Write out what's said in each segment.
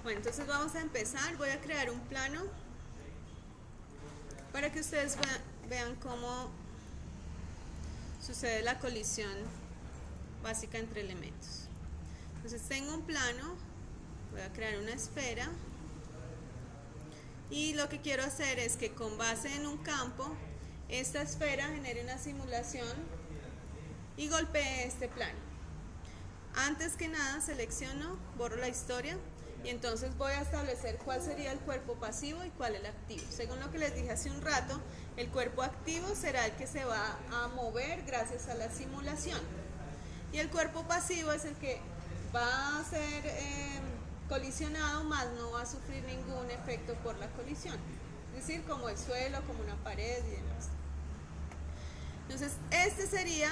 Bueno, entonces vamos a empezar. Voy a crear un plano para que ustedes vean cómo sucede la colisión básica entre elementos. Entonces tengo un plano, voy a crear una esfera y lo que quiero hacer es que con base en un campo esta esfera genere una simulación y golpee este plano. Antes que nada selecciono, borro la historia y entonces voy a establecer cuál sería el cuerpo pasivo y cuál el activo. Según lo que les dije hace un rato, el cuerpo activo será el que se va a mover gracias a la simulación y el cuerpo pasivo es el que va a ser colisionado, más no va a sufrir ningún efecto por la colisión, es decir, como el suelo, como una pared y demás. Entonces este sería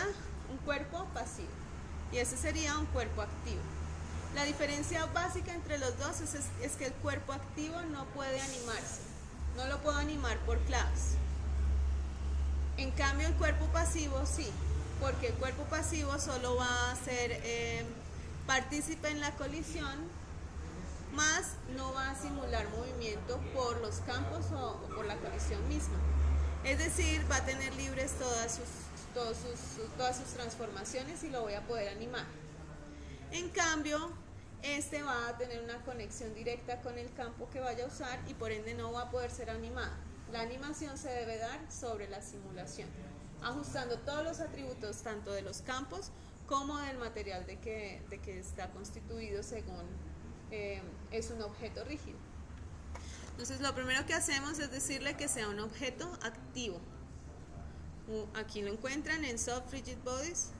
un cuerpo pasivo y este sería un cuerpo activo. La diferencia básica entre los dos es que el cuerpo activo no puede animarse, no lo puedo animar por claves. En cambio el cuerpo pasivo sí, porque el cuerpo pasivo solo va a ser partícipe en la colisión, más no va a simular movimiento por los campos o por la colisión misma. Es decir, va a tener libres todas sus transformaciones y lo voy a poder animar. En cambio, este va a tener una conexión directa con el campo que vaya a usar y por ende no va a poder ser animado. La animación se debe dar sobre la simulación, ajustando todos los atributos tanto de los campos como del material de que está constituido según es un objeto rígido. Entonces lo primero que hacemos es decirle que sea un objeto activo. Aquí lo encuentran en Soft Rigid Bodies,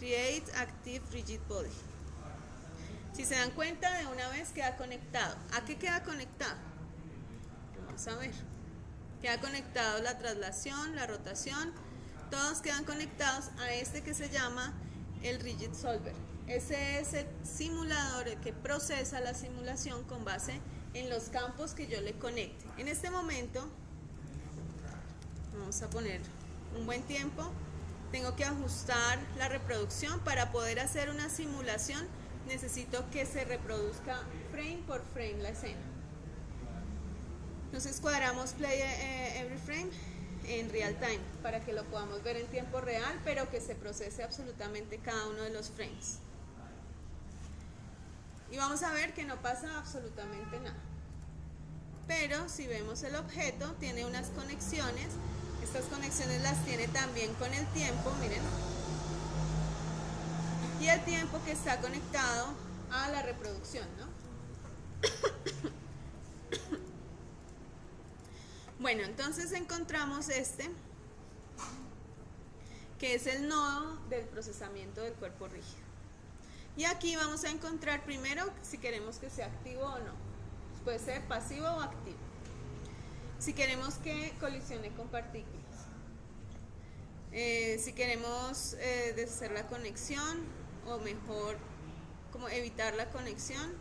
Create Active Rigid Body. Si se dan cuenta, de una vez queda conectado. ¿A qué queda conectado? Vamos a ver. Queda conectado la traslación, la rotación, todos quedan conectados a este que se llama el Rigid Solver. Ese es el simulador que procesa la simulación con base en los campos que yo le conecte. En este momento, vamos a poner un buen tiempo, tengo que ajustar la reproducción. Para poder hacer una simulación necesito que se reproduzca frame por frame la escena. Entonces cuadramos play every frame en real time para que lo podamos ver en tiempo real, pero que se procese absolutamente cada uno de los frames. Y vamos a ver que no pasa absolutamente nada. Pero si vemos el objeto, tiene unas conexiones. Estas conexiones las tiene también con el tiempo, miren. Y el tiempo que está conectado a la reproducción, ¿no? Bueno, entonces encontramos este, que es el nodo del procesamiento del cuerpo rígido. Y aquí vamos a encontrar primero si queremos que sea activo o no. Puede ser pasivo o activo. Si queremos que colisione con partículas. Si queremos deshacer la conexión o mejor como evitar la conexión.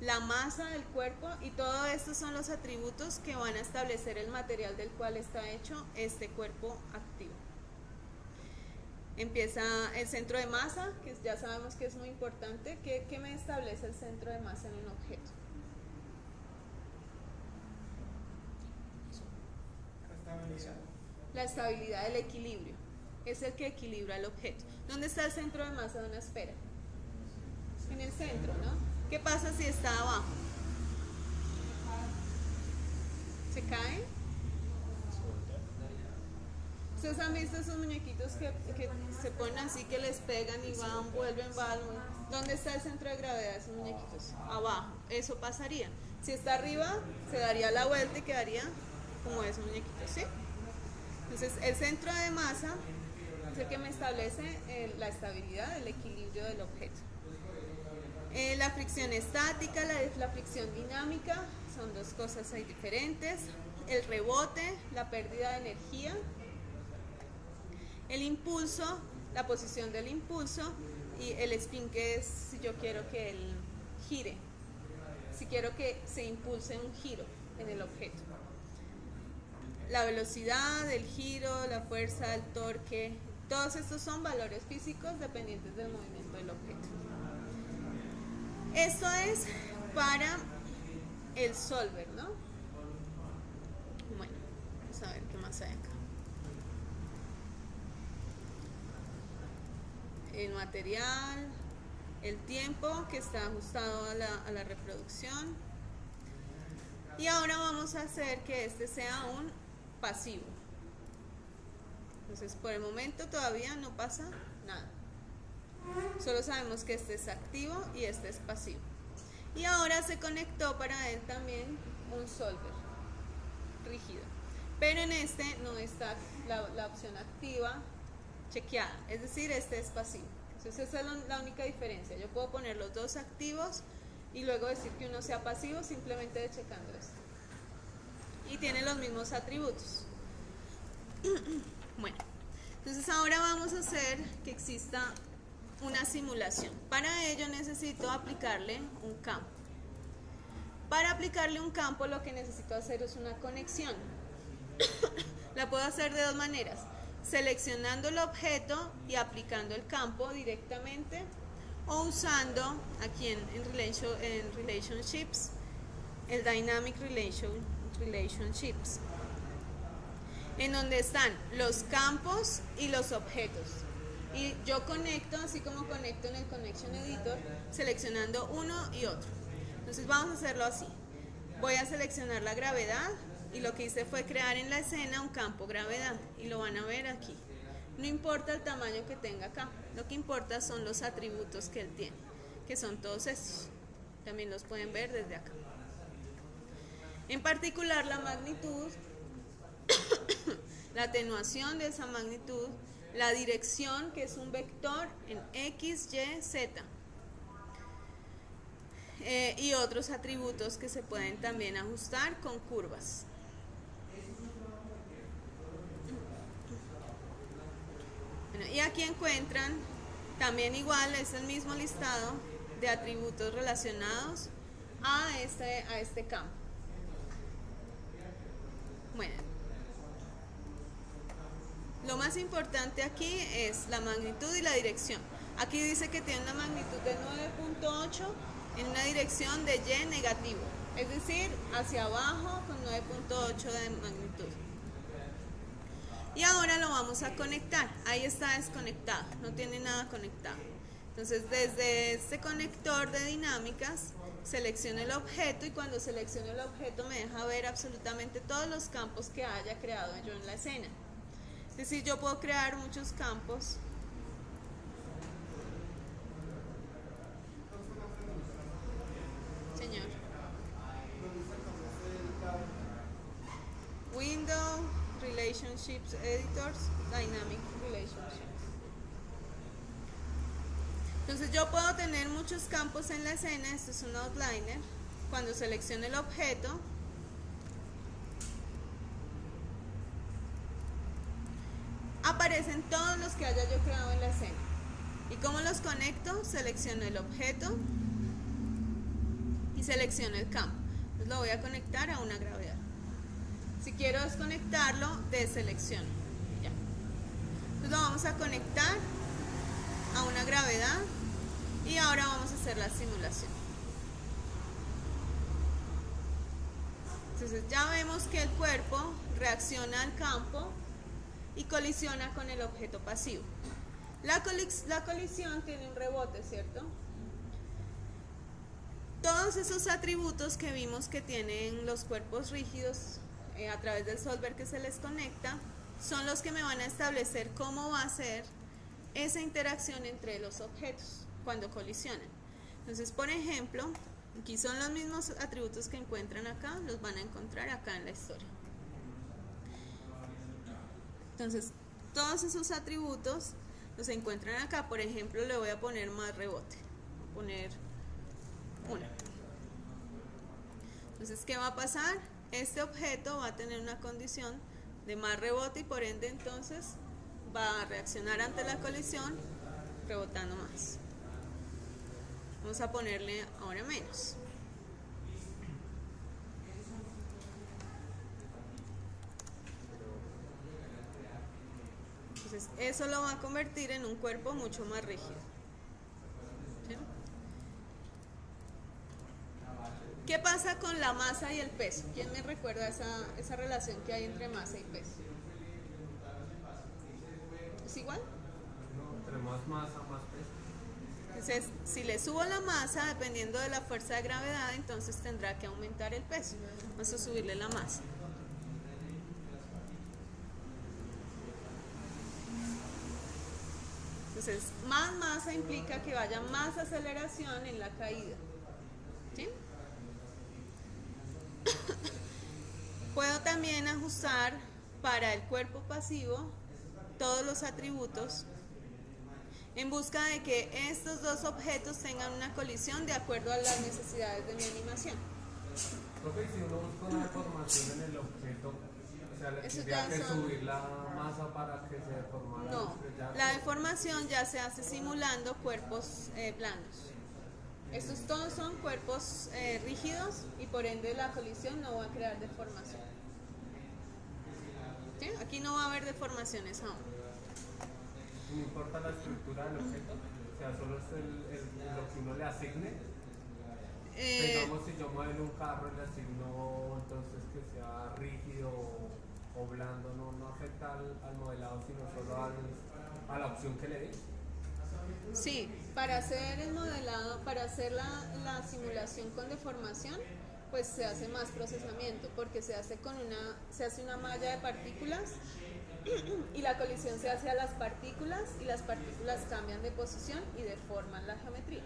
La masa del cuerpo y todo esto son los atributos que van a establecer el material del cual está hecho este cuerpo activo. Empieza el centro de masa, que ya sabemos que es muy importante. ¿Qué me establece el centro de masa en un objeto? La estabilidad del equilibrio. Es el que equilibra el objeto. ¿Dónde está el centro de masa de una esfera? En el centro, ¿no? ¿Qué pasa si está abajo? ¿Se cae? ¿Ustedes han visto esos muñequitos que se ponen así, que les pegan y van, vuelven? ¿Dónde está el centro de gravedad de esos muñequitos? Abajo. Eso pasaría. Si está arriba, se daría la vuelta y quedaría como esos muñequitos, ¿sí? Entonces, el centro de masa es el que me establece la estabilidad, el equilibrio del objeto. La fricción estática, la fricción dinámica, son dos cosas ahí diferentes. El rebote, la pérdida de energía. El impulso, la posición del impulso, y el spin, que es si yo quiero que él gire, si quiero que se impulse un giro en el objeto. La velocidad, el giro, la fuerza, el torque, todos estos son valores físicos dependientes del movimiento del objeto. Esto es para el solver, ¿no? Bueno, vamos a ver qué más hay acá. El material, el tiempo que está ajustado a la reproducción. Y ahora vamos a hacer que este sea un pasivo. Entonces, por el momento todavía no pasa nada. Solo sabemos que este es activo y este es pasivo. Y ahora se conectó para él también un solver rígido. Pero en este no está la opción activa chequeada. Es decir, este es pasivo. Entonces esa es la única diferencia. Yo puedo poner los dos activos y luego decir que uno sea pasivo simplemente checando esto. Y tiene los mismos atributos. Bueno, entonces ahora vamos a hacer que exista una simulación. Para ello necesito aplicarle un campo. Para aplicarle un campo lo que necesito hacer es una conexión. La puedo hacer de dos maneras. Seleccionando el objeto y aplicando el campo directamente, o usando aquí en Relationships el Dynamic Relationships, en donde están los campos y los objetos. Y yo conecto, así como conecto en el Connection Editor, seleccionando uno y otro. Entonces vamos a hacerlo así. Voy a seleccionar la gravedad y lo que hice fue crear en la escena un campo gravedad y lo van a ver aquí. No importa el tamaño que tenga acá, lo que importa son los atributos que él tiene, que son todos estos. También los pueden ver desde acá. En particular la magnitud, la atenuación de esa magnitud, la dirección, que es un vector en X, Y, Z, y otros atributos que se pueden también ajustar con curvas. Bueno, y aquí encuentran también igual, es el mismo listado de atributos relacionados a este campo. Bueno, lo más importante aquí es la magnitud y la dirección. Aquí dice que tiene una magnitud de 9.8 en una dirección de Y negativo, es decir, hacia abajo con 9.8 de magnitud. Y ahora lo vamos a conectar. Ahí está desconectado, no tiene nada conectado. Entonces desde este conector de dinámicas selecciono el objeto y cuando selecciono el objeto me deja ver absolutamente todos los campos que haya creado yo en la escena. Es decir, yo puedo crear muchos campos. Señor. Window, Relationships Editors, Dynamic Relationships. Entonces yo puedo tener muchos campos en la escena. Esto es un outliner. Cuando selecciono el objeto, aparecen todos los que haya yo creado en la escena. ¿Y cómo los conecto? Selecciono el objeto y selecciono el campo. Entonces lo voy a conectar a una gravedad. Si quiero desconectarlo, deselecciono. Ya. Entonces lo vamos a conectar a una gravedad y ahora vamos a hacer la simulación. Entonces ya vemos que el cuerpo reacciona al campo y colisiona con el objeto pasivo. La colisión tiene un rebote, ¿cierto? Todos esos atributos que vimos que tienen los cuerpos rígidos a través del solver que se les conecta son los que me van a establecer cómo va a ser esa interacción entre los objetos cuando colisionan. Entonces, por ejemplo, aquí son los mismos atributos que encuentran acá, los van a encontrar acá en la historia. Entonces, todos esos atributos los encuentran acá. Por ejemplo, le voy a poner más rebote. Voy a poner 1. Entonces, ¿qué va a pasar? Este objeto va a tener una condición de más rebote y por ende entonces va a reaccionar ante la colisión rebotando más. Vamos a ponerle ahora menos. Entonces eso lo va a convertir en un cuerpo mucho más rígido. ¿Sí? ¿Qué pasa con la masa y el peso? ¿Quién me recuerda esa relación que hay entre masa y peso? ¿Es igual? Entre más masa, más peso. Entonces, si le subo la masa, dependiendo de la fuerza de gravedad, entonces tendrá que aumentar el peso. Vamos a subirle la masa. Entonces, más masa implica que vaya más aceleración en la caída. ¿Sí? Puedo también ajustar para el cuerpo pasivo todos los atributos en busca de que estos dos objetos tengan una colisión de acuerdo a las necesidades de mi animación. Profe, si uno busca una deformación en el objeto, o sea, le Eso tendría ya que son- subir la masa para que se deformara. No, la deformación ya se hace simulando cuerpos blandos. Estos todos son cuerpos rígidos y por ende la colisión no va a crear deformación. ¿Sí? Aquí no va a haber deformaciones aún. No importa la estructura del objeto, o sea, solo es lo que uno le asigne. Digamos, si yo modelo un carro y le asigno entonces que sea rígido o blando, no afecta al modelado, sino solo a la opción que le dé. Sí, para hacer el modelado, para hacer la simulación con deformación, pues se hace más procesamiento, porque se hace una malla de partículas y la colisión se hace a las partículas y las partículas cambian de posición y deforman la geometría.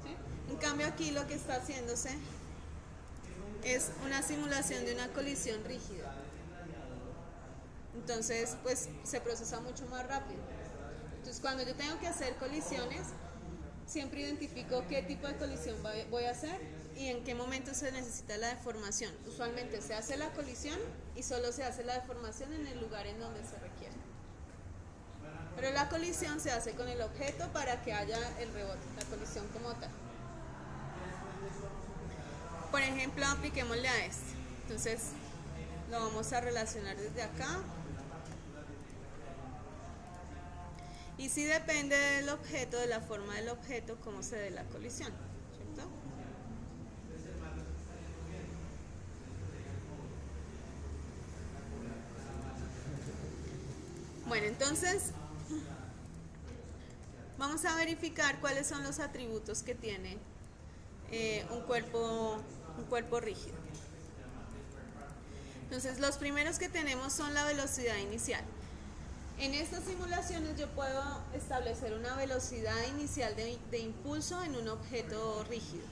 ¿Sí? En cambio aquí lo que está haciéndose es una simulación de una colisión rígida. Entonces, pues se procesa mucho más rápido. Entonces, cuando yo tengo que hacer colisiones, siempre identifico qué tipo de colisión voy a hacer y en qué momento se necesita la deformación. Usualmente se hace la colisión y solo se hace la deformación en el lugar en donde se requiere. Pero la colisión se hace con el objeto para que haya el rebote, la colisión como tal. Por ejemplo, apliquémosle a este. Entonces, lo vamos a relacionar desde acá. Y sí depende del objeto, de la forma del objeto, cómo se dé la colisión, ¿cierto? Bueno, entonces vamos a verificar cuáles son los atributos que tiene un cuerpo rígido. Entonces, los primeros que tenemos son la velocidad inicial. En estas simulaciones yo puedo establecer una velocidad inicial de impulso en un objeto rígido.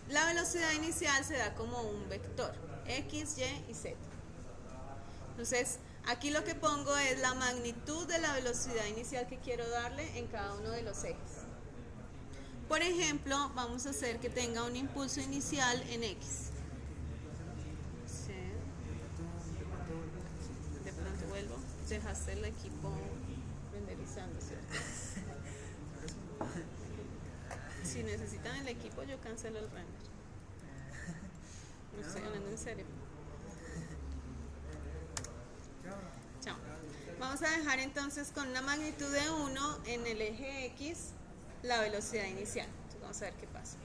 La velocidad inicial se da como un vector, X, Y y Z. Entonces, aquí lo que pongo es la magnitud de la velocidad inicial que quiero darle en cada uno de los ejes. Por ejemplo, vamos a hacer que tenga un impulso inicial en X. De pronto vuelvo. Dejaste el equipo renderizando, ¿cierto? Si necesitan el equipo, yo cancelo el render. No estoy hablando en serio. Chao. Vamos a dejar entonces con una magnitud de 1 en el eje X la velocidad inicial. Entonces vamos a ver qué pasa.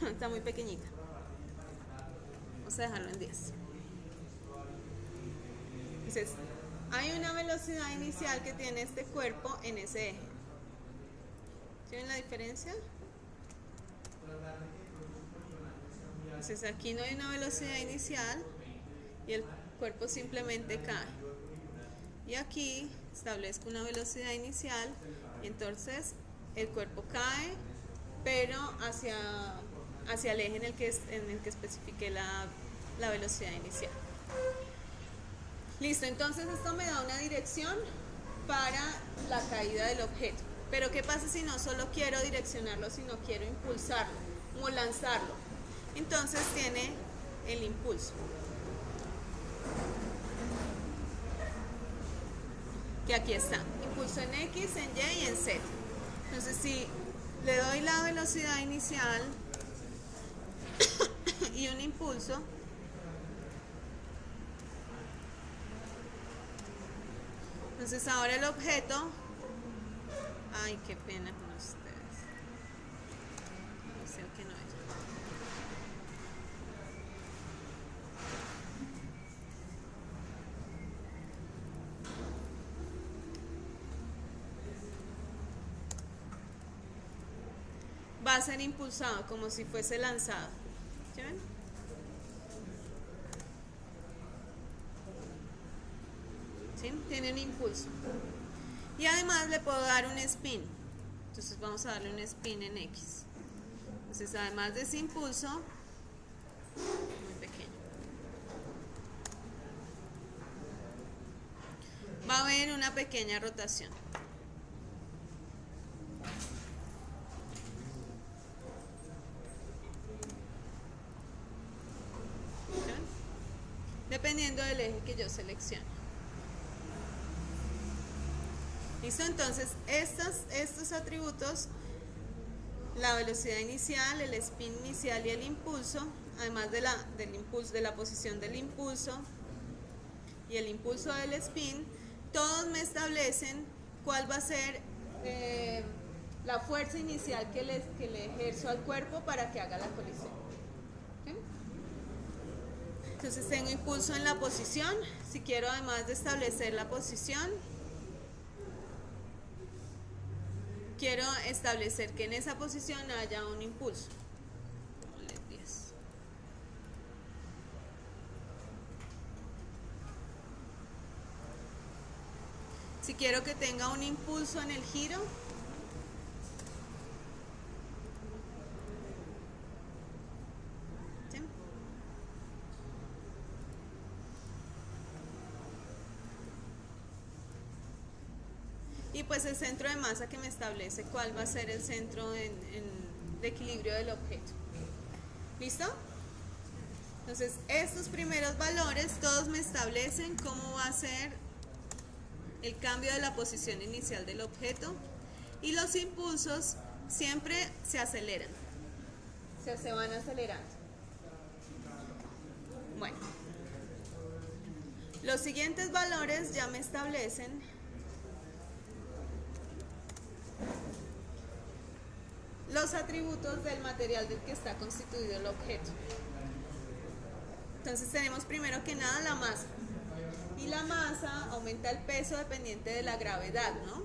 Está muy pequeñita. Vamos a dejarlo en 10. Entonces, hay una velocidad inicial que tiene este cuerpo en ese eje. ¿Tienen la diferencia? Entonces, aquí no hay una velocidad inicial y el cuerpo simplemente cae. Y aquí establezco una velocidad inicial y entonces el cuerpo cae, pero hacia el eje en el que especifiqué la velocidad inicial. Listo, entonces esto me da una dirección para la caída del objeto. Pero ¿qué pasa si no solo quiero direccionarlo, sino quiero impulsarlo o lanzarlo? Entonces tiene el impulso, que aquí está, impulso en X, en Y y en Z. Entonces si le doy la velocidad inicial y un impulso, entonces ahora el objeto, ay, qué pena con ustedes. va a ser impulsado como si fuese lanzado. ¿Sí ven? ¿Sí? Tiene un impulso. Y además le puedo dar un spin. Entonces vamos a darle un spin en X. Entonces además de ese impulso, muy pequeño, va a haber una pequeña rotación. Dependiendo del eje que yo seleccione. ¿Listo? Entonces, estos atributos, la velocidad inicial, el spin inicial y el impulso, además del impulso, de la posición del impulso y el impulso del spin, todos me establecen cuál va a ser la fuerza inicial que le ejerzo al cuerpo para que haga la colisión. ¿Sí? Entonces tengo impulso en la posición. Si quiero además de establecer la posición, quiero establecer que en esa posición haya un impulso. Si quiero que tenga un impulso en el giro, ¿sí? Y pues el centro de masa que me establece cuál va a ser el centro de equilibrio del objeto. ¿Listo? Entonces, estos primeros valores todos me establecen cómo va a ser el cambio de la posición inicial del objeto, y los impulsos siempre se aceleran, se van acelerando. Bueno, los siguientes valores ya me establecen los atributos del material del que está constituido el objeto. Entonces tenemos primero que nada la masa. Y la masa aumenta el peso dependiente de la gravedad, ¿no?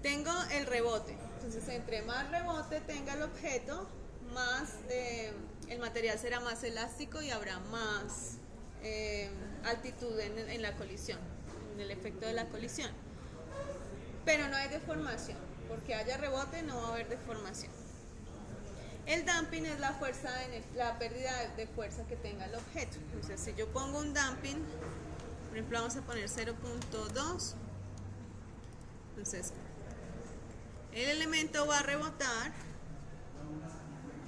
Tengo el rebote. Entonces, entre más rebote tenga el objeto, más el material será más elástico y habrá más altitud en la colisión, en el efecto de la colisión. Pero no hay deformación. Porque haya rebote no va a haber deformación. El damping es la pérdida de fuerza que tenga el objeto. Entonces, si yo pongo un damping, por ejemplo, vamos a poner 0.2, entonces el elemento va a rebotar,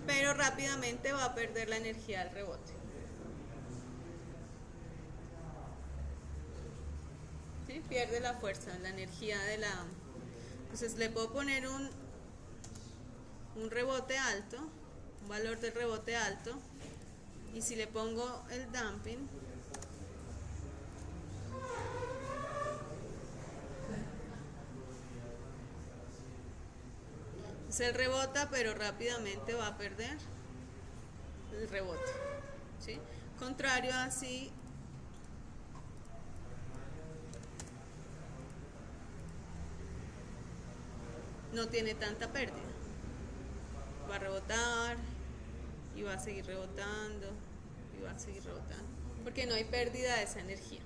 pero rápidamente va a perder la energía del rebote. ¿Sí? Pierde la fuerza, la energía de la... Entonces le puedo poner un rebote alto, un valor del rebote alto, y si le pongo el damping, se rebota, pero rápidamente va a perder el rebote, ¿sí? Contrario a así, no tiene tanta pérdida. Va a rebotar y va a seguir rebotando y va a seguir rebotando porque no hay pérdida de esa energía.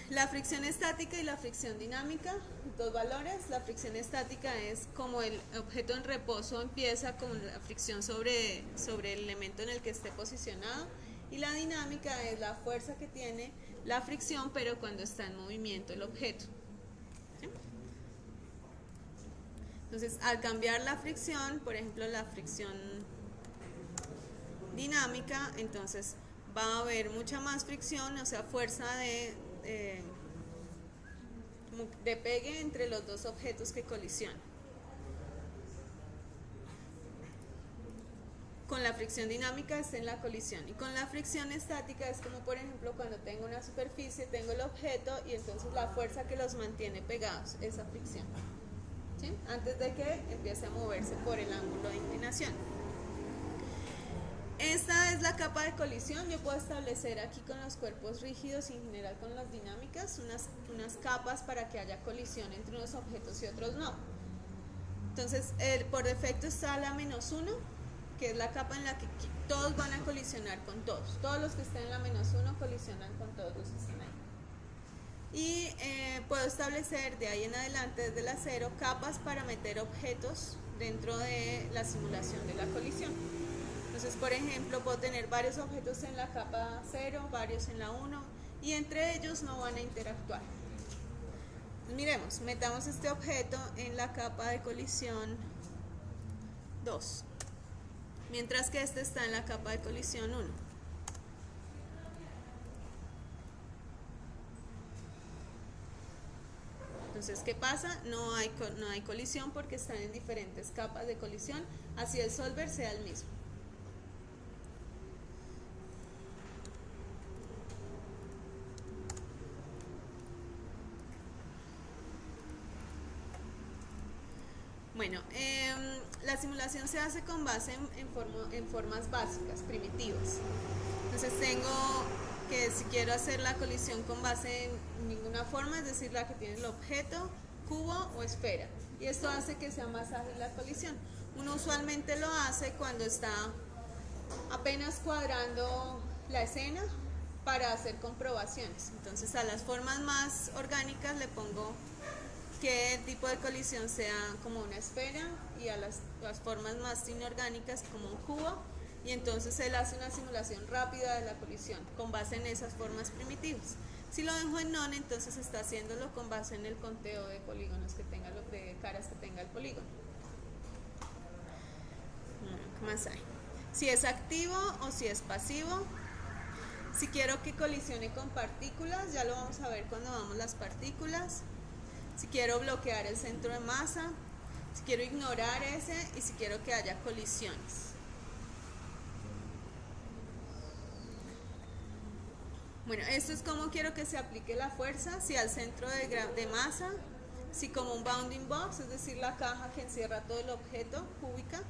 La fricción estática y la fricción dinámica, dos valores. La fricción estática es como el objeto en reposo empieza con la fricción sobre el elemento en el que esté posicionado, y la dinámica es la fuerza que tiene la fricción pero cuando está en movimiento el objeto. Entonces, al cambiar la fricción, por ejemplo, la fricción dinámica, entonces va a haber mucha más fricción, o sea, fuerza de pegue entre los dos objetos que colisionan. Con la fricción dinámica está en la colisión, y con la fricción estática es como, por ejemplo, cuando tengo una superficie, tengo el objeto y entonces la fuerza que los mantiene pegados, esa fricción. ¿Sí? Antes de que empiece a moverse por el ángulo de inclinación. Esta es la capa de colisión. Yo puedo establecer aquí con los cuerpos rígidos y en general con las dinámicas unas capas para que haya colisión entre unos objetos y otros no. Entonces, por defecto está la -1, que es la capa en la que todos van a colisionar con todos. Todos los que estén en la -1 colisionan con todos los que están ahí. Y puedo establecer de ahí en adelante, desde la 0, capas para meter objetos dentro de la simulación de la colisión. Entonces, por ejemplo, puedo tener varios objetos en la capa 0, varios en la 1, y entre ellos no van a interactuar. Miremos, metamos este objeto en la capa de colisión 2, mientras que este está en la capa de colisión 1. Entonces, ¿qué pasa? No hay colisión porque están en diferentes capas de colisión, así el solver sea el mismo. Bueno, la simulación se hace con base en formas básicas, primitivas. Entonces tengo que si quiero hacer la colisión con base en ninguna forma, es decir, la que tiene el objeto, cubo o esfera. Y esto hace que sea más ágil la colisión. Uno usualmente lo hace cuando está apenas cuadrando la escena para hacer comprobaciones. Entonces a las formas más orgánicas le pongo que el tipo de colisión sea como una esfera y a las formas más inorgánicas como un cubo, y entonces él hace una simulación rápida de la colisión con base en esas formas primitivas. Si lo dejo en none, entonces está haciéndolo con base en el conteo de polígonos que tenga, de caras que tenga el polígono. ¿Qué más hay? Si es activo o si es pasivo. Si quiero que colisione con partículas, ya lo vamos a ver cuando vamos las partículas. Si quiero bloquear el centro de masa, si quiero ignorar ese y si quiero que haya colisiones. Bueno, esto es como quiero que se aplique la fuerza, si al centro de masa, si como un bounding box, es decir, la caja que encierra todo el objeto cúbica,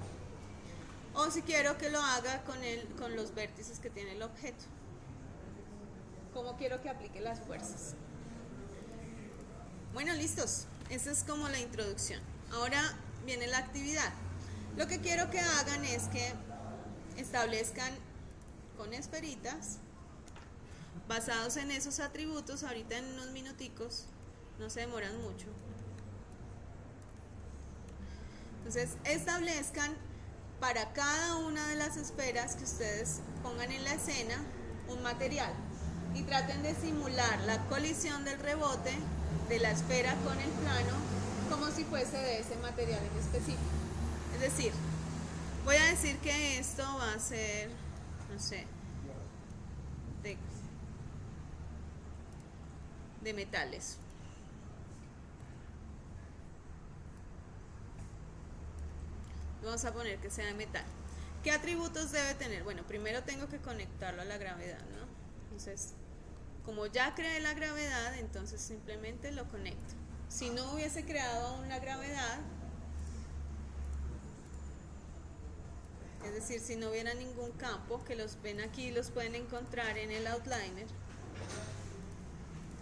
o si quiero que lo haga con los vértices que tiene el objeto. ¿Cómo quiero que aplique las fuerzas? Bueno, listos. Esa es como la introducción. Ahora viene la actividad. Lo que quiero que hagan es que establezcan con esferitas, basados en esos atributos, ahorita en unos minuticos, no se demoran mucho. Entonces, establezcan para cada una de las esferas que ustedes pongan en la escena un material y traten de simular la colisión del rebote de la esfera con el plano como si fuese de ese material en específico. Es decir, voy a decir que esto va a ser, no sé, de metales. Vamos a poner que sea de metal. ¿Qué atributos debe tener? Bueno, primero tengo que conectarlo a la gravedad, ¿no? Entonces, como ya creé la gravedad, entonces simplemente lo conecto. Si no hubiese creado aún la gravedad, es decir, si no hubiera ningún campo, que los ven aquí, los pueden encontrar en el outliner.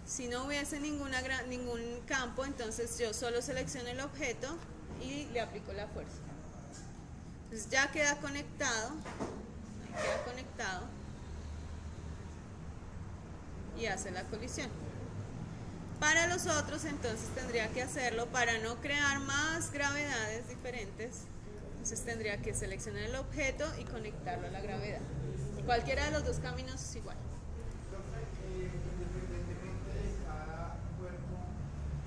Si no hubiese ningún campo, entonces yo solo selecciono el objeto y le aplico la fuerza. Entonces ya queda conectado, y hace la colisión. Para los otros, entonces tendría que hacerlo para no crear más gravedades diferentes. Entonces tendría que seleccionar el objeto y conectarlo a la gravedad. Cualquiera de los dos caminos es igual.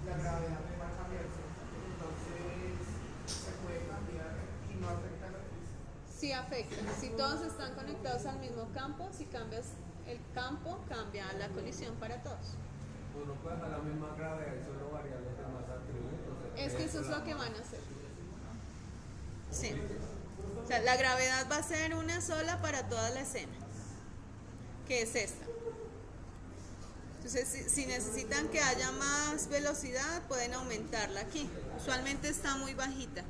La gravedad me va a cambiar, entonces se puede cambiar y no afecta la física. Sí afecta. Si todos están conectados al mismo campo, si cambias el campo, cambia la colisión para todos. Uno puede dejar la misma gravedad y solo variar los demás atributos. Es que eso es lo que van a hacer. Sí. O sea, la gravedad va a ser una sola para toda la escena, que es esta. Entonces, si necesitan que haya más velocidad, pueden aumentarla aquí. Usualmente está muy bajita.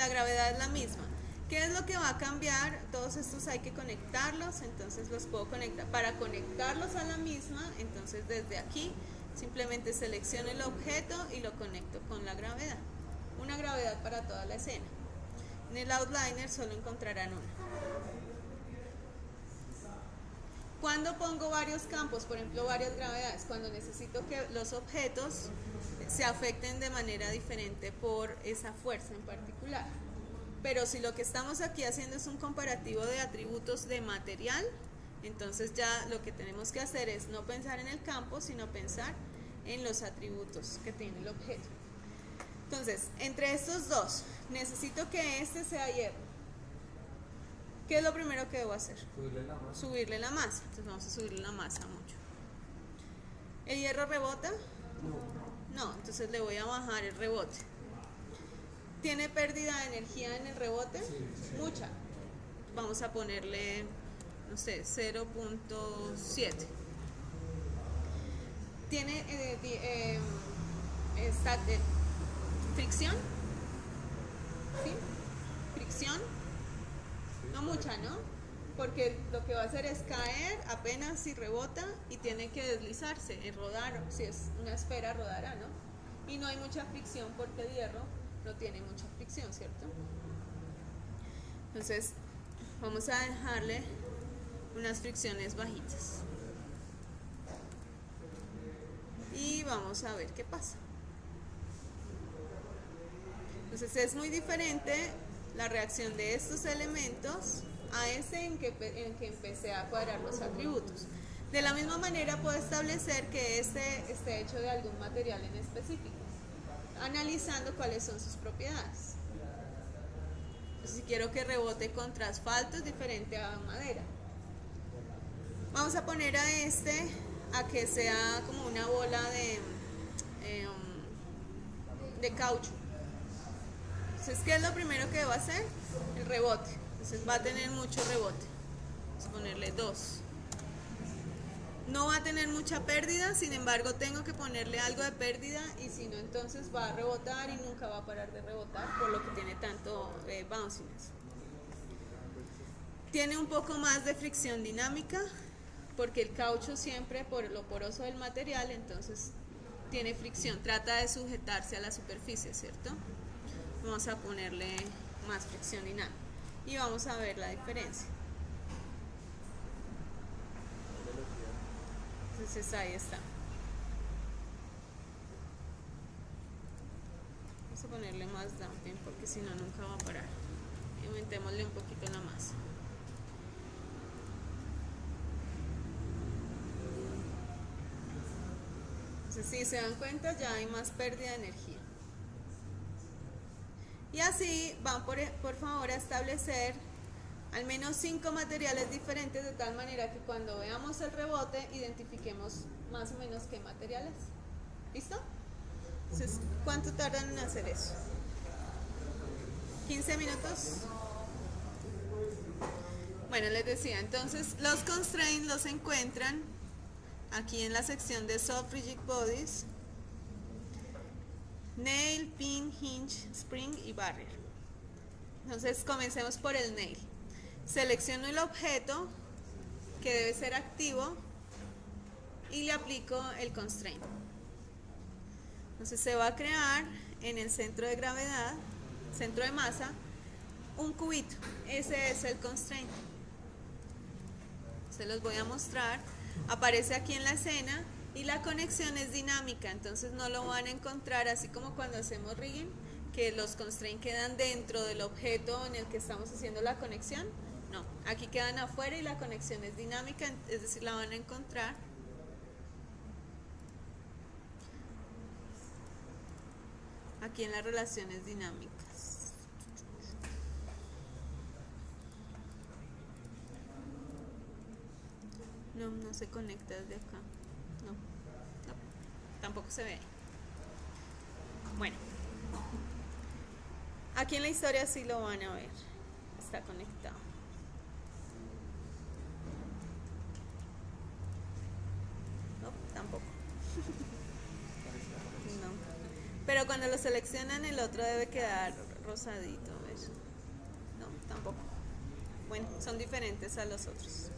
la gravedad es la misma. ¿Qué es lo que va a cambiar? Todos estos hay que conectarlos, entonces los puedo conectar. Para conectarlos a la misma, entonces desde aquí simplemente selecciono el objeto y lo conecto con la gravedad. Una gravedad para toda la escena. En el outliner solo encontrarán una. Cuando pongo varios campos, por ejemplo varias gravedades, cuando necesito que los objetos se afecten de manera diferente por esa fuerza en particular. Pero si lo que estamos aquí haciendo es un comparativo de atributos de material, entonces ya lo que tenemos que hacer es no pensar en el campo, sino pensar en los atributos que tiene el objeto. Entonces, entre estos dos, necesito que este sea hierro. ¿Qué es lo primero que debo hacer? Subirle la masa. Entonces vamos a subirle la masa mucho. ¿El hierro rebota? No, entonces le voy a bajar el rebote. ¿Tiene pérdida de energía en el rebote? Sí. Mucha. Vamos a ponerle, no sé, 0.7. ¿Tiene fricción? ¿Sí? ¿Fricción? No mucha, ¿no? Porque lo que va a hacer es caer apenas si rebota y tiene que deslizarse, rodar. Si es una esfera, rodará, ¿no? Y no hay mucha fricción porque el hierro no tiene mucha fricción, ¿cierto? Entonces vamos a dejarle unas fricciones bajitas y vamos a ver qué pasa. Entonces es muy diferente la reacción de estos elementos a ese en que empecé a cuadrar los atributos. De la misma manera puedo establecer que este esté hecho de algún material en específico, analizando cuáles son sus propiedades. Entonces, si quiero que rebote contra asfalto, es diferente a madera. Vamos a poner a este a que sea como una bola de caucho. Entonces, ¿qué es lo primero que debo hacer? El rebote. Entonces va a tener mucho rebote. Vamos a ponerle 2. No va a tener mucha pérdida, sin embargo tengo que ponerle algo de pérdida y si no entonces va a rebotar y nunca va a parar de rebotar, por lo que tiene tanto bounciness. Tiene un poco más de fricción dinámica porque el caucho siempre, por lo poroso del material, entonces tiene fricción, trata de sujetarse a la superficie, ¿cierto? Vamos a ponerle más fricción dinámica y vamos a ver la diferencia. Entonces ahí está. Vamos a ponerle más damping porque si no nunca va a parar. Y aumentémosle un poquito la masa. Entonces si se dan cuenta ya hay más pérdida de energía. Y así van por favor a establecer al menos 5 materiales diferentes de tal manera que cuando veamos el rebote identifiquemos más o menos qué materiales. ¿Listo? Entonces, ¿cuánto tardan en hacer eso? ¿15 minutos? Bueno, les decía, entonces los constraints los encuentran aquí en la sección de Soft Rigid Bodies, Nail, Pin, Hinge, Spring y Barrier. Entonces comencemos por el nail. Selecciono el objeto que debe ser activo y le aplico el constraint. Entonces se va a crear en el centro de gravedad, centro de masa, un cubito. Ese es el constraint. Se los voy a mostrar. Aparece aquí en la escena y la conexión es dinámica, entonces no lo van a encontrar así como cuando hacemos rigging, que los constraints quedan dentro del objeto en el que estamos haciendo la conexión. No, aquí quedan afuera y la conexión es dinámica, es decir, la van a encontrar aquí en las relaciones dinámicas. No se conecta desde acá. No, tampoco se ve. Bueno, aquí en la historia sí lo van a ver. Está conectado. No, tampoco. No. Pero cuando lo seleccionan el otro debe quedar rosadito. ¿Ves? bueno, son diferentes a los otros.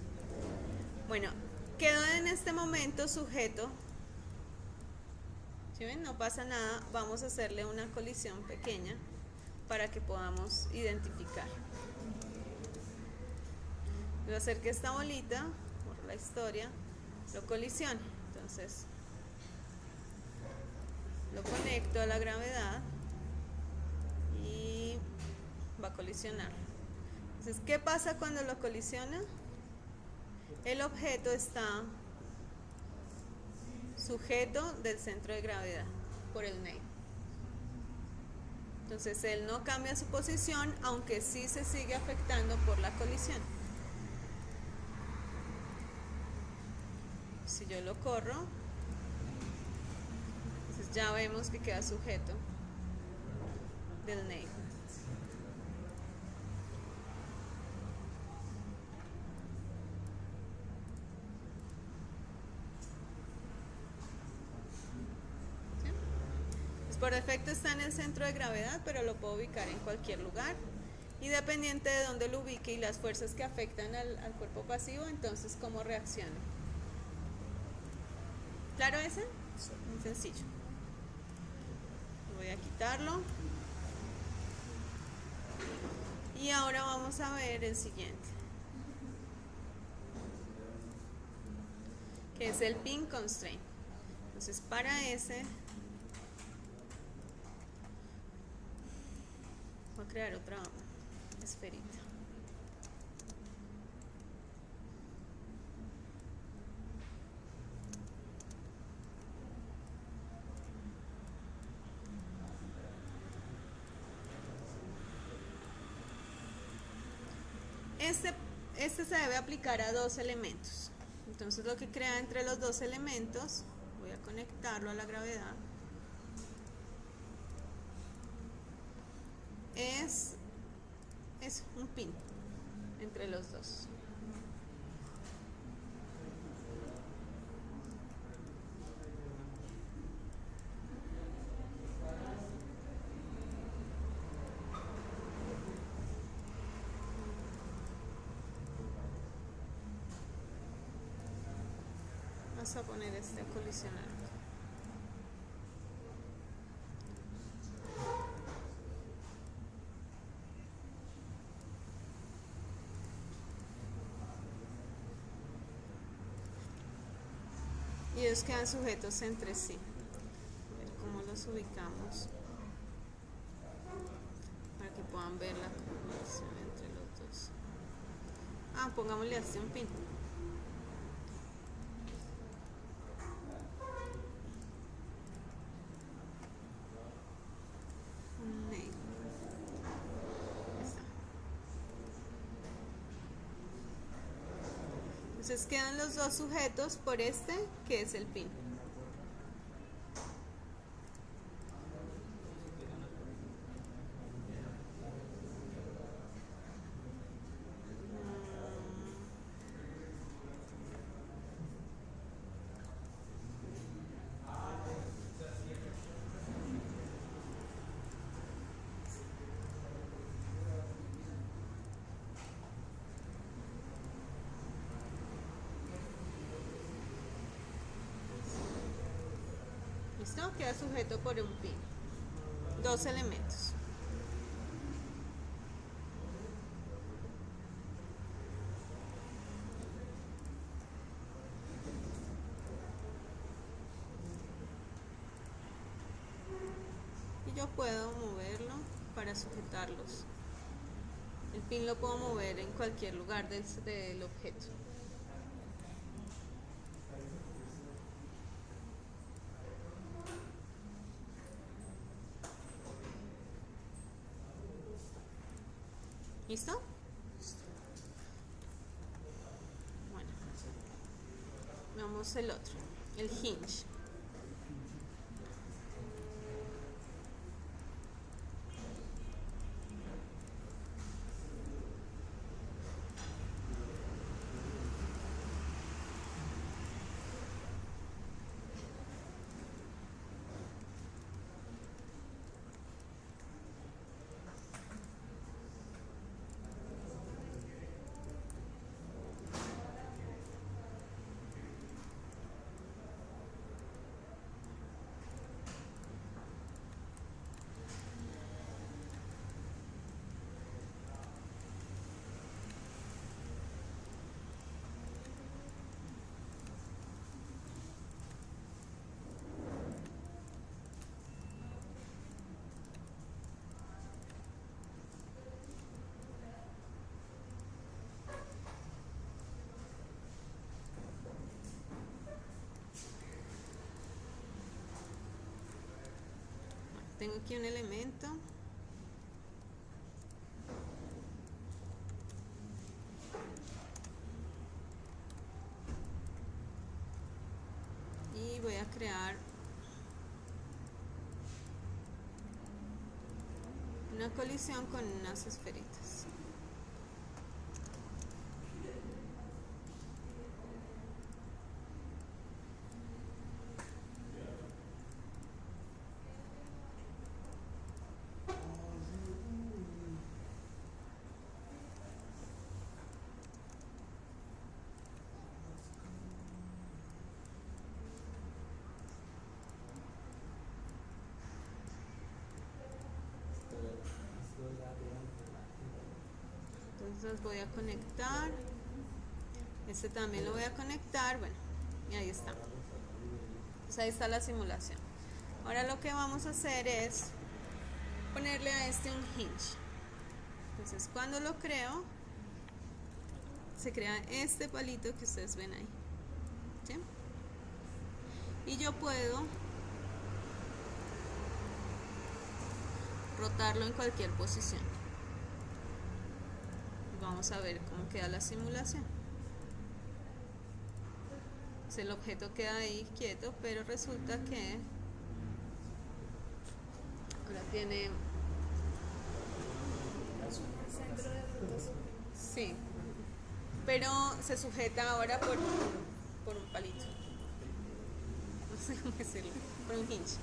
Bueno, quedó en este momento sujeto. ¿Sí ven? No pasa nada, vamos a hacerle una colisión pequeña para que podamos identificar. Voy a hacer que esta bolita, por la historia, lo colisione. Entonces, lo conecto a la gravedad y va a colisionar. Entonces, ¿qué pasa cuando lo colisiona? El objeto está sujeto del centro de gravedad por el Ney. Entonces él no cambia su posición, aunque sí se sigue afectando por la colisión. Si yo lo corro, entonces ya vemos que queda sujeto del Ney. Por defecto está en el centro de gravedad, pero lo puedo ubicar en cualquier lugar. Y dependiente de dónde lo ubique y las fuerzas que afectan al cuerpo pasivo, entonces cómo reacciona. ¿Claro ese? Muy sencillo. Voy a quitarlo. Y ahora vamos a ver el siguiente, que es el pin constraint. Entonces para ese voy a crear otra esferita. Este se debe aplicar a dos elementos. Entonces lo que crea entre los dos elementos, voy a conectarlo a la gravedad, es un pin entre los dos. Vamos a poner este a colisionar. Y ellos quedan sujetos entre sí. A ver cómo los ubicamos para que puedan ver la combinación entre los dos. Pongámosle así un pin. Entonces quedan los dos sujetos por este, que es el pin. ¿Listo? Queda sujeto por un pin. Dos elementos. Y yo puedo moverlo para sujetarlos. El pin lo puedo mover en cualquier lugar del objeto. ¿Listo? Bueno, veamos el otro, el hinge. tengo aquí un elemento. Y voy a crear una colisión con unas esferitas. Entonces voy a conectar, este también lo voy a conectar, bueno, y ahí está. Pues ahí está la simulación. Ahora lo que vamos a hacer es ponerle a este un hinge. Entonces cuando lo creo, se crea este palito que ustedes ven ahí, ¿sí? Y yo puedo rotarlo en cualquier posición. Vamos a ver cómo queda la simulación. Pues el objeto queda ahí quieto, pero resulta que ahora tiene Centro de rotación. sí, pero se sujeta ahora por un palito. No sé cómo decirlo, por un hinge.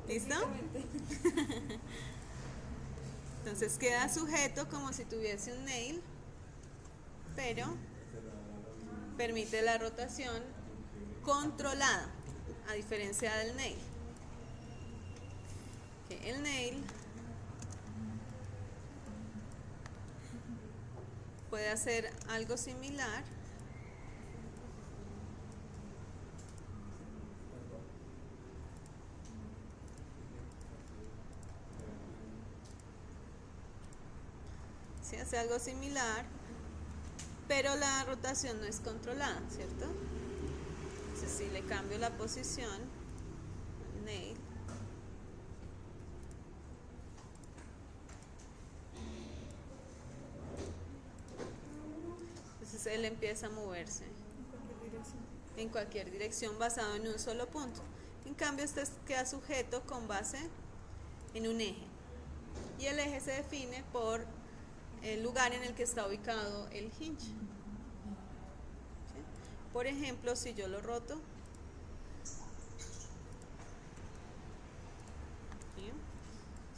¿Listo? Entonces queda sujeto como si tuviese un nail, pero permite la rotación controlada, a diferencia del nail. Que el nail puede hacer algo similar, ¿sí? Hace algo similar, pero la rotación no es controlada, ¿cierto? Entonces si le cambio la posición, nail, entonces él empieza a moverse en cualquier dirección basado en un solo punto. En cambio este queda sujeto con base en un eje, y el eje se define por el lugar en el que está ubicado el hinge. ¿Sí? Por ejemplo, si yo lo roto, ¿sí?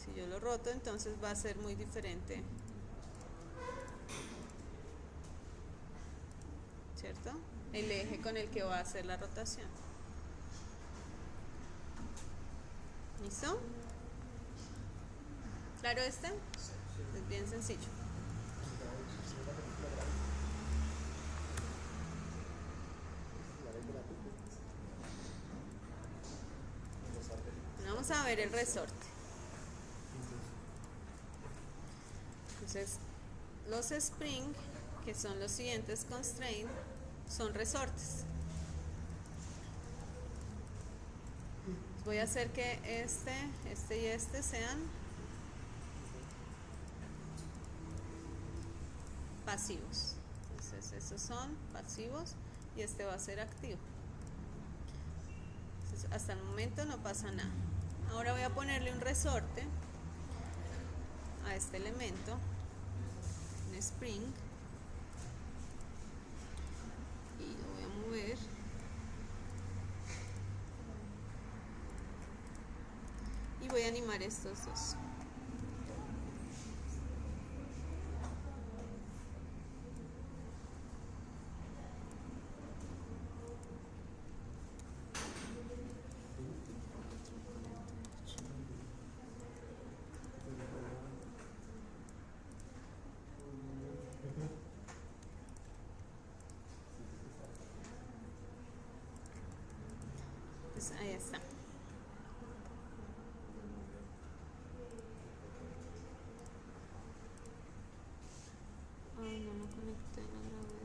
Si yo lo roto, entonces va a ser muy diferente, ¿cierto? El eje con el que va a hacer la rotación. ¿Listo? ¿Claro este? Es bien sencillo. Vamos a ver el resorte. Entonces, los spring, que son los siguientes constraints, son resortes. Voy a hacer que este y este sean pasivos. Entonces, estos son pasivos y este va a ser activo. Entonces, hasta el momento no pasa nada. Ahora voy a ponerle un resorte a este elemento, un spring, y lo voy a mover. Y voy a animar estos dos. Pues ahí está. Ay, no conecté la gravedad.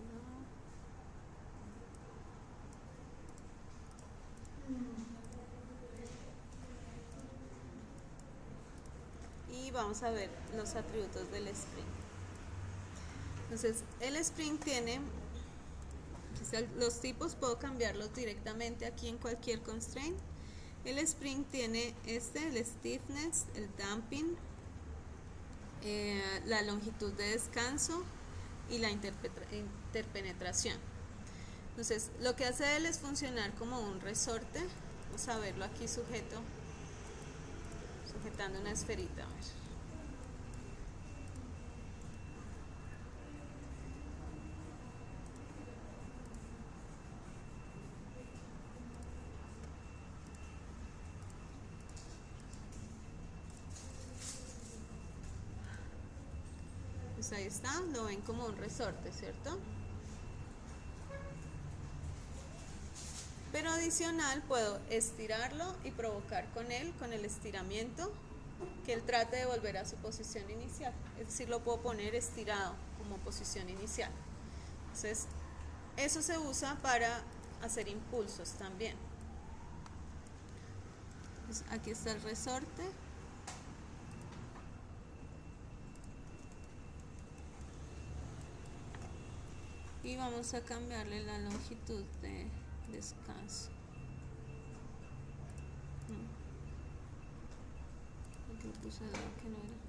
vamos a ver los atributos del Spring. Entonces, el Spring tiene, los tipos puedo cambiarlos directamente aquí en cualquier constraint. El Spring tiene el stiffness, el damping, la longitud de descanso y la interpenetración. Entonces, lo que hace él es funcionar como un resorte. Vamos a verlo aquí sujetando una esferita. A ver. Pues ahí está, lo ven como un resorte, ¿cierto? Pero adicional puedo estirarlo y provocar con él, con el estiramiento, que él trate de volver a su posición inicial. Es decir, lo puedo poner estirado como posición inicial. Entonces, eso se usa para hacer impulsos también. Entonces, aquí está el resorte. Y vamos a cambiarle la longitud de descanso. Aquí puse algo que no era.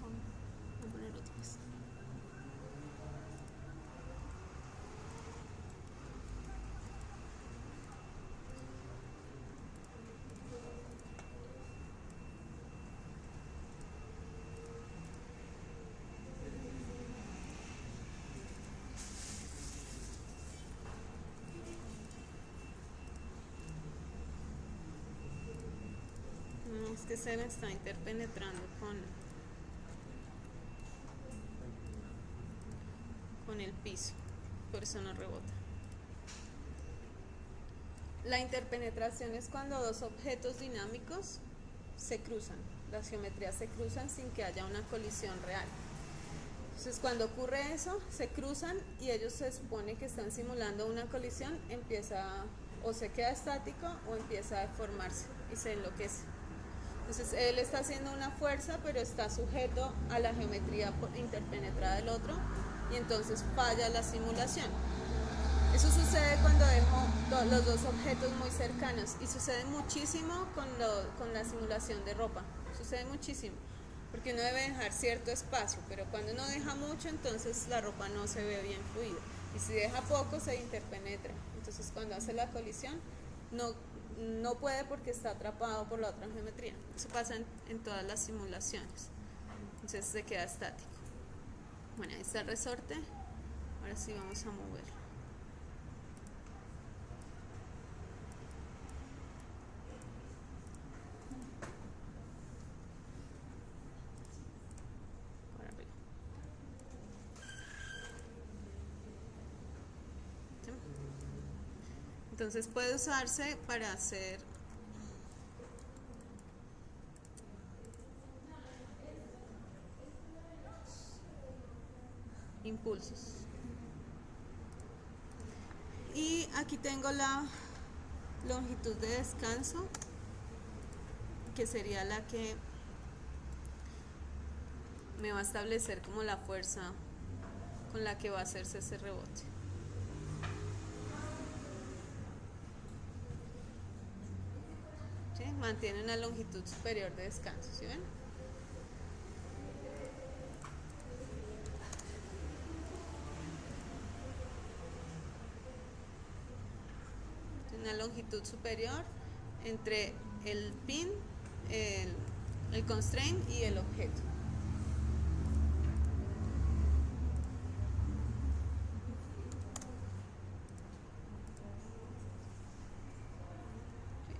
Voy a poner otra vez. No, es que se me está interpenetrando con el piso, por eso no rebota. La interpenetración es cuando dos objetos dinámicos se cruzan, las geometrías se cruzan sin que haya una colisión real. Entonces, cuando ocurre eso, se cruzan y ellos se supone que están simulando una colisión, o se queda estático o empieza a deformarse y se enloquece. Entonces, él está haciendo una fuerza, pero está sujeto a la geometría interpenetrada del otro y entonces falla la simulación. Eso sucede cuando dejo los dos objetos muy cercanos y sucede muchísimo con la simulación de ropa. Sucede muchísimo, porque uno debe dejar cierto espacio, pero cuando uno deja mucho, entonces la ropa no se ve bien fluida. Y si deja poco, se interpenetra. Entonces, cuando hace la colisión, no puede porque está atrapado por la otra geometría. Eso pasa en todas las simulaciones. Entonces se queda estático. Bueno, ahí está el resorte. Ahora sí vamos a moverlo. Por arriba. ¿Sí? Entonces puede usarse para hacer impulsos. Y aquí tengo la longitud de descanso, que sería la que me va a establecer como la fuerza con la que va a hacerse ese rebote. ¿Sí? Mantiene una longitud superior de descanso, ¿sí ven? Una longitud superior entre el pin, el constraint y el objeto.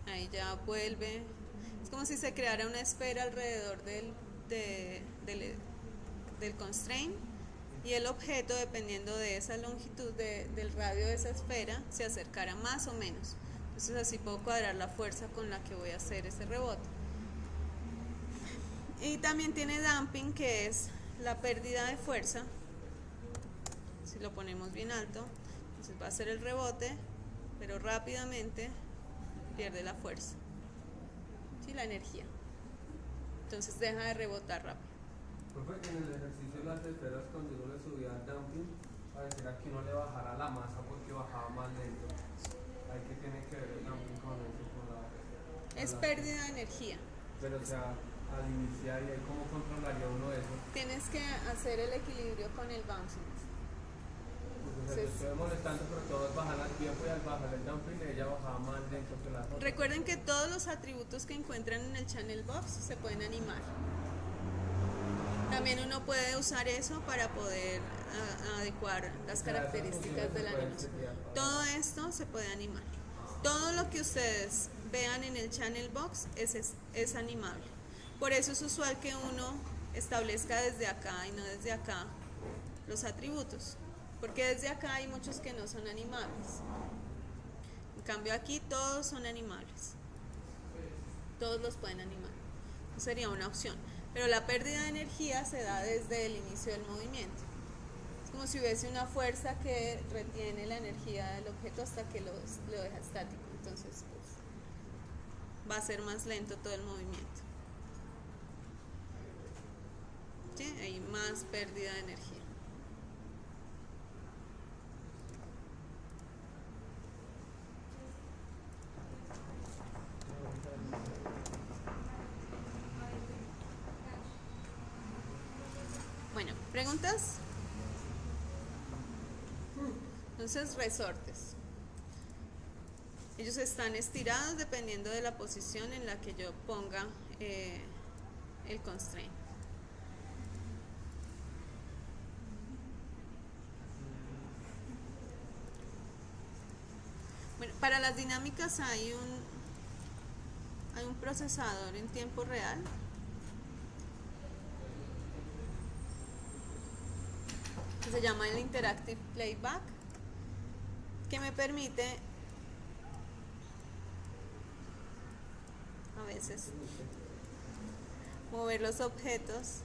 Ahí ya vuelve. Es como si se creara una esfera alrededor del constraint, y el objeto, dependiendo de esa longitud del radio de esa esfera, se acercara más o menos. Entonces así puedo cuadrar la fuerza con la que voy a hacer ese rebote. Y también tiene damping, que es la pérdida de fuerza. Si lo ponemos bien alto, entonces va a ser el rebote, pero rápidamente pierde la fuerza, ¿sí? La energía. Entonces deja de rebotar rápido. Profe, en el ejercicio de las esferas, cuando uno le subía el dumping, pareciera que uno le bajara la masa porque bajaba más lento. Ahí que tiene que ver el dumping con eso, Es pérdida de energía. Pero o sea, al iniciar, ¿y ahí cómo controlaría uno eso? Tienes que hacer el equilibrio con el bouncing. O sea, yo estoy molestando, pero todos bajan al tiempo, y al bajar el dumping ella bajaba más lento que la otra. Recuerden que todos los atributos que encuentran en el channel box se pueden animar. También uno puede usar eso para poder adecuar las características de la animación. Todo esto se puede animar. Todo lo que ustedes vean en el channel box es animable. Por eso es usual que uno establezca desde acá y no desde acá los atributos, porque desde acá hay muchos que no son animables. En cambio aquí todos son animables. Todos los pueden animar. Eso sería una opción. Pero la pérdida de energía se da desde el inicio del movimiento. Es como si hubiese una fuerza que retiene la energía del objeto hasta que lo deja estático. Entonces, pues, va a ser más lento todo el movimiento. ¿Sí? Hay más pérdida de energía. Bueno, ¿preguntas? Entonces, resortes. Ellos están estirados dependiendo de la posición en la que yo ponga el constraint. Bueno, para las dinámicas hay un procesador en tiempo real que se llama el Interactive Playback, que me permite a veces mover los objetos,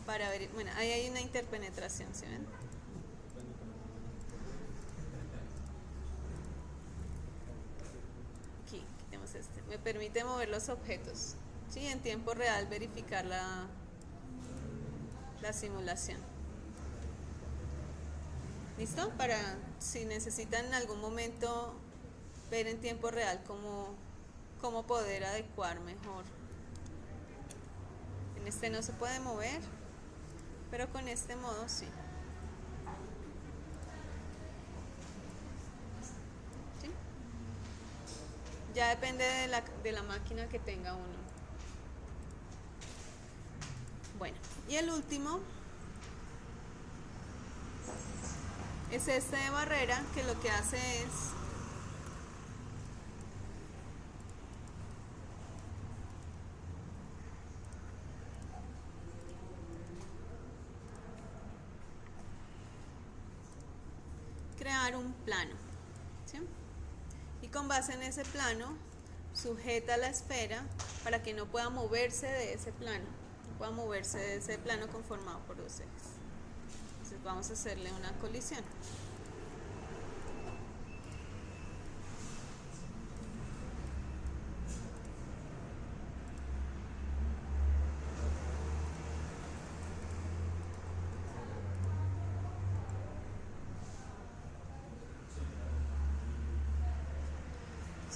para ver, bueno, ahí hay una interpenetración, ¿sí ven? Aquí, quitemos este. Me permite mover los objetos, ¿sí? En tiempo real verificar la simulación. ¿Listo? Para si necesitan en algún momento ver en tiempo real cómo poder adecuar mejor. En este no se puede mover, pero con este modo sí. ¿Sí? Ya depende de la máquina que tenga uno. Bueno, y el último es este de barrera, que lo que hace es crear un plano, ¿sí? Y con base en ese plano sujeta la esfera para que no pueda moverse de ese plano, conformado por dos ejes. Entonces vamos a hacerle una colisión.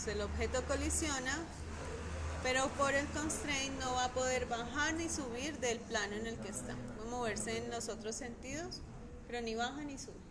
El objeto colisiona, pero por el constraint no va a poder bajar ni subir del plano en el que está. Va a moverse en los otros sentidos, pero ni baja ni sube.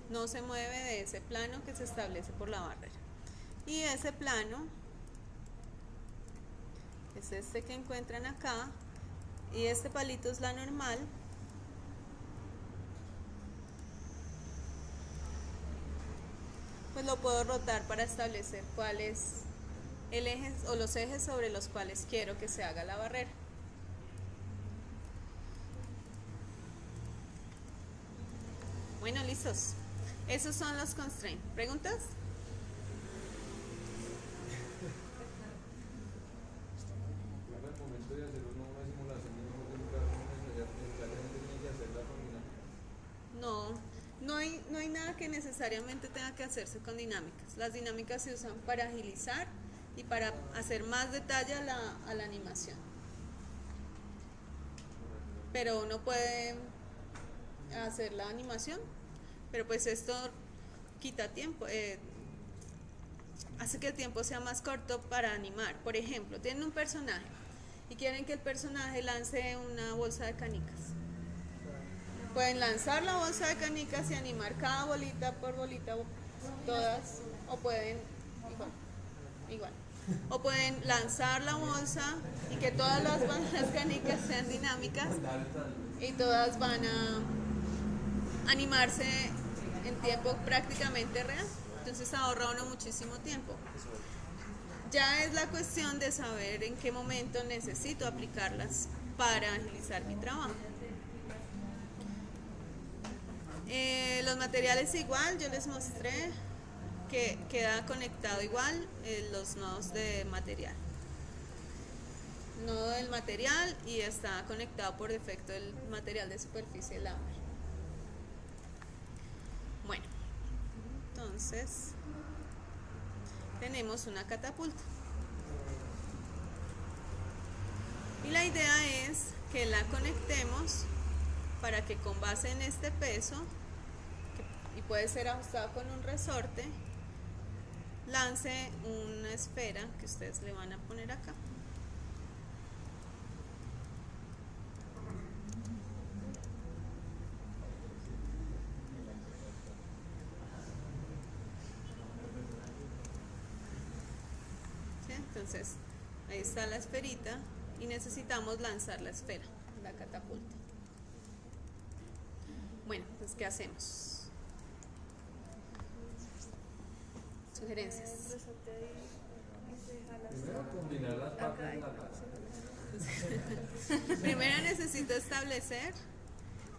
no se mueve de ese plano que se establece por la barrera. Y ese plano es este que encuentran acá, y este palito es la normal. Pues lo puedo rotar para establecer cuál es el eje o los ejes sobre los cuales quiero que se haga la barrera. Bueno, listos. Esos son los constraints. ¿Preguntas? En el momento de hacer una simulación de un caso, necesariamente tiene que hacerla con dinámica. No hay nada que necesariamente tenga que hacerse con dinámicas. Las dinámicas se usan para agilizar y para hacer más detalle a la animación. Pero uno puede hacer la animación, pero pues esto quita tiempo, hace que el tiempo sea más corto para animar. Por ejemplo, tienen un personaje y quieren que el personaje lance una bolsa de canicas. Pueden lanzar la bolsa de canicas y animar cada bolita por bolita, todas, o pueden igual. O pueden lanzar la bolsa y que todas las canicas sean dinámicas y todas van a animarse en tiempo prácticamente real. Entonces ahorra uno muchísimo tiempo. Ya es la cuestión de saber en qué momento necesito aplicarlas para agilizar mi trabajo. Los materiales igual, yo les mostré que queda conectado igual los nodos de material. Nodo del material y está conectado por defecto el material de superficie Lambert. Bueno, entonces tenemos una catapulta. Y la idea es que la conectemos para que con base en este peso, y puede ser ajustado con un resorte, lance una esfera que ustedes le van a poner acá. ¿Sí? Entonces, ahí está la esferita y necesitamos lanzar la esfera, la catapulta. Bueno, pues ¿qué hacemos? Sugerencias. Primero combinar las partes de la casa. Primero necesito establecer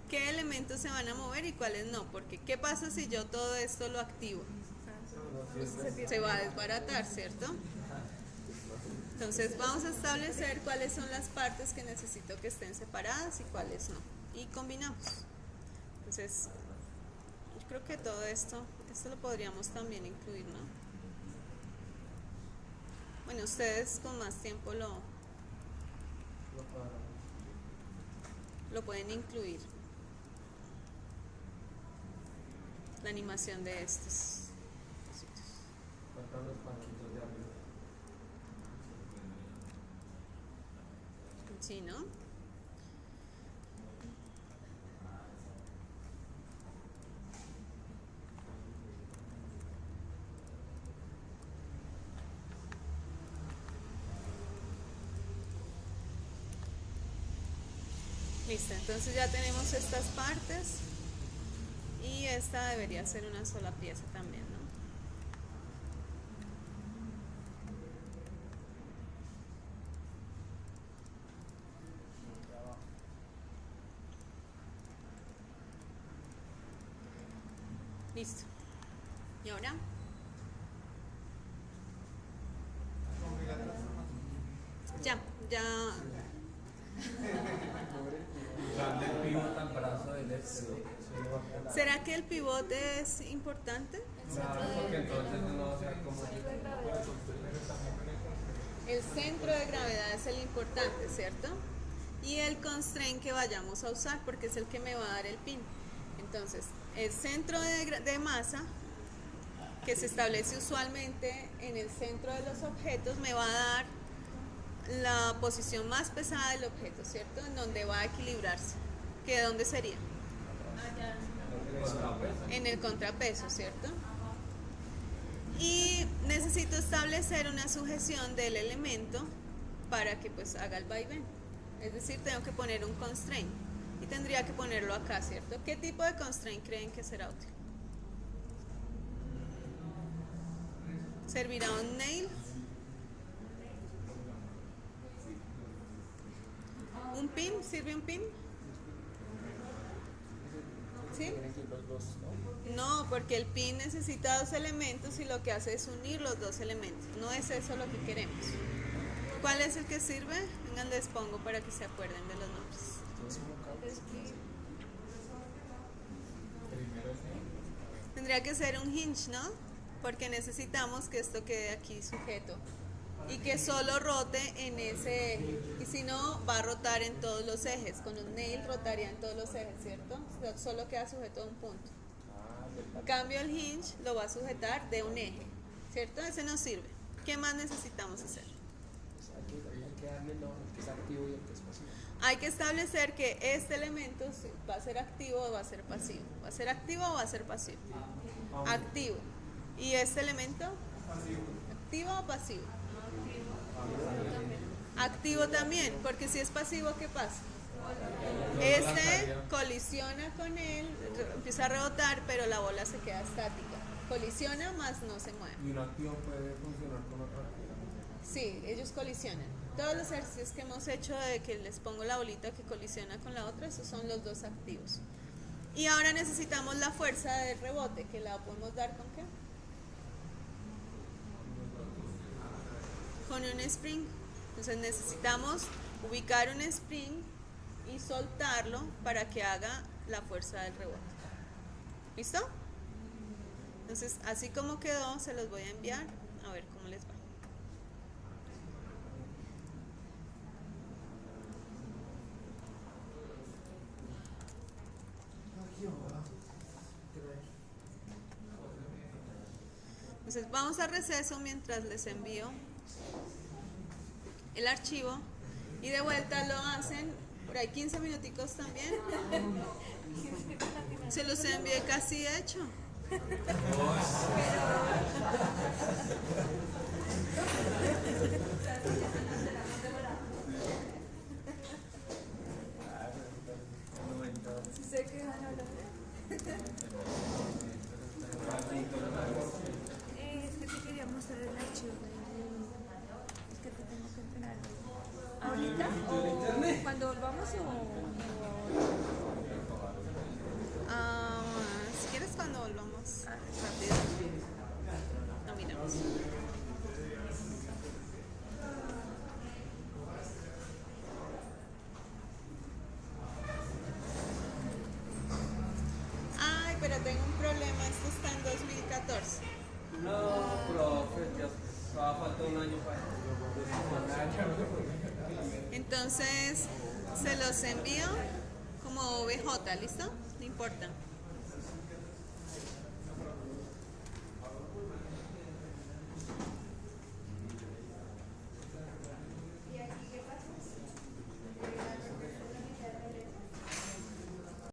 qué elementos se van a mover y cuáles no, porque ¿qué pasa si yo todo esto lo activo? Se va a desbaratar, ¿cierto? Entonces vamos a establecer cuáles son las partes que necesito que estén separadas y cuáles no, y combinamos. Entonces yo creo que todo esto lo podríamos también incluir, ¿no? Bueno, ustedes con más tiempo lo pueden incluir. La animación de estos. Faltan los panquitos de arriba. Sí, ¿no? Listo, entonces ya tenemos estas partes y esta debería ser una sola pieza también, ¿no? Listo. ¿Y ahora? Ya. Darle el pivot al brazo del ¿Será que el pivote es importante? Claro, porque entonces no sea como... El centro de gravedad es el importante, ¿cierto? Y el constraint que vayamos a usar, porque es el que me va a dar el pin. Entonces, el centro de masa, que se establece usualmente en el centro de los objetos, me va a dar la posición más pesada del objeto, ¿cierto? En donde va a equilibrarse. ¿Que dónde sería? en el contrapeso, ¿cierto? Y necesito establecer una sujeción del elemento para que pues haga el vaivén. Es decir, tengo que poner un constraint y tendría que ponerlo acá, ¿cierto? ¿Qué tipo de constraint creen que será útil? ¿Servirá un nail? ¿Un pin? ¿Sirve un pin? ¿Sí? No, porque el pin necesita dos elementos y lo que hace es unir los dos elementos. No es eso lo que queremos. ¿Cuál es el que sirve? Vengan, les pongo para que se acuerden de los nombres. Tendría que ser un hinge, ¿no? Porque necesitamos que esto quede aquí sujeto y que solo rote en ese eje. Y si no, va a rotar en todos los ejes. Con un nail rotaría en todos los ejes, ¿cierto? O sea, solo queda sujeto a un punto. En cambio, el hinge lo va a sujetar de un eje, ¿cierto? Ese no sirve. ¿Qué más necesitamos hacer? Hay que darle el que es activo y el que es pasivo. Hay que establecer que este elemento va a ser activo o va a ser pasivo. ¿Va a ser activo o va a ser pasivo? Activo. ¿Y este elemento? ¿Activo o pasivo? Activo también, porque si es pasivo, ¿qué pasa? Este colisiona con él, empieza a rebotar, pero la bola se queda estática. Colisiona, más no se mueve. ¿Y un activo puede funcionar con otra actividad? Sí, ellos colisionan. Todos los ejercicios que hemos hecho de que les pongo la bolita que colisiona con la otra, esos son los dos activos. Y ahora necesitamos la fuerza del rebote, que la podemos dar con qué? Con un spring. Entonces necesitamos ubicar un spring y soltarlo para que haga la fuerza del rebote. ¿Listo? Entonces, así como quedó, se los voy a enviar a ver cómo les va. Entonces vamos a receso mientras les envío el archivo y de vuelta lo hacen por ahí 15 minuticos también. Se los envié casi hecho. ¿Se quedan hablando? Es que te quería mostrar el archivo. Es que te tengo que entrenar. ¿Ahorita? ¿O cuando volvamos Si quieres cuando volvamos rápido. No miramos. Ay, pero tengo un problema, esto está en 2014. No, profe, ya va a faltar un año para Entonces se los envío como VJ, ¿listo? No importa.